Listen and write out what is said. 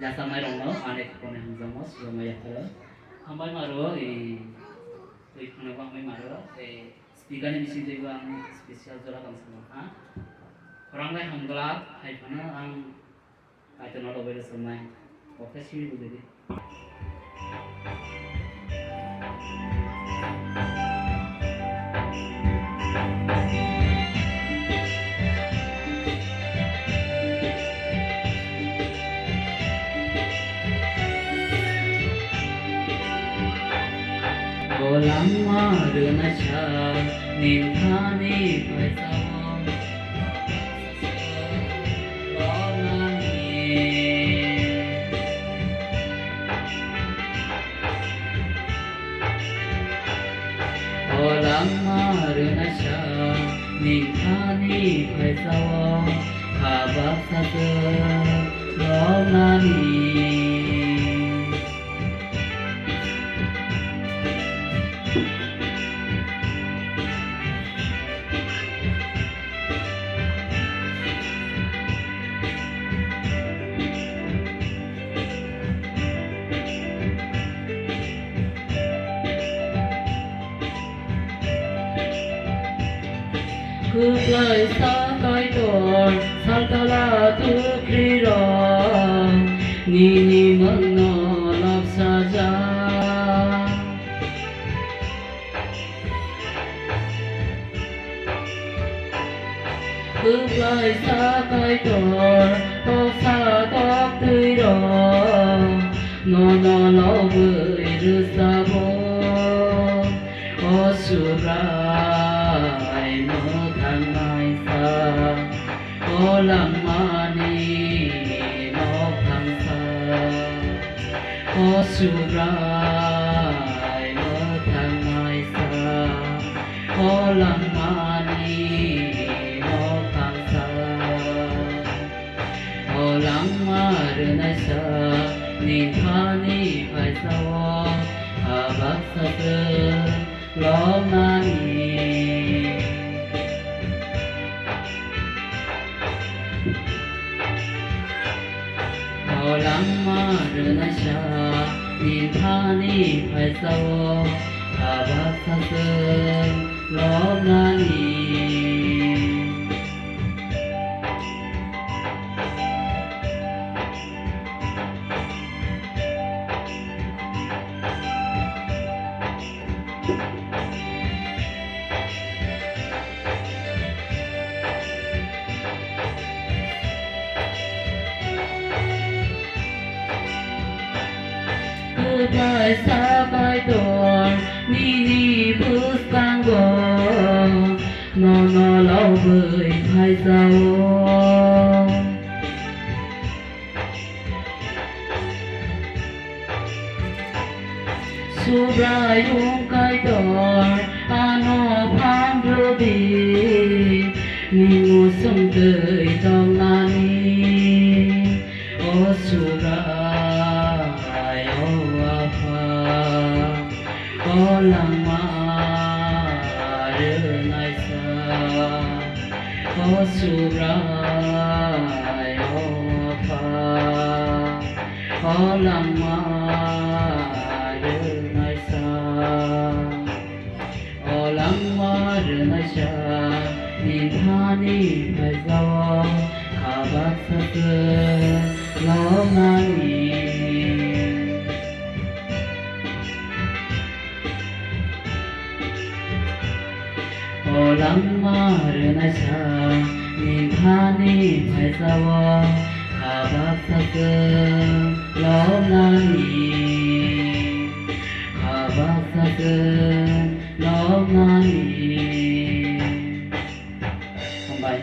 jasa mai rong no ane kone hamzamos ramai yakara hambai maro tôi không nói với mà đó thì speaker này xin tôi ang special jora kan sama ha orang lain hanggalap hay mana ang itu nol over semai oke sih begitu lama renasha nintani paisawam lama renasha nintani paisawam habak sasa lonani Cướp lời xa coi đồn sao ta là thứ khi đó ni ni mẫn nó lọc xa ra Cướp lời xa coi đồn tóc xa tóc tươi đỏ nó lo bơi rư xa bó ô su rai mơ thang mai xa ô lăng mani nó thang xa ô su rai mơ thang mai xa ô lăng mani nó thang xa ô lăng ma rơi xa ni thani phải sao habak satu lonani lama renasha nithani paisao habak satu lonani Bài xa bài đồn ni bước sang bờ nó lâu bơi hai sao Subra yung cái đồn ano phan ruby ni ngô sông đời trong nani ô Subra lăng ma renai sa o surai o pha o lăng ma renai sa o lăng ma renai sa nithani phaisaw habak sat lo nani lama renasha nithani phaisawa habak satu lonani habak satu lonani. Không bay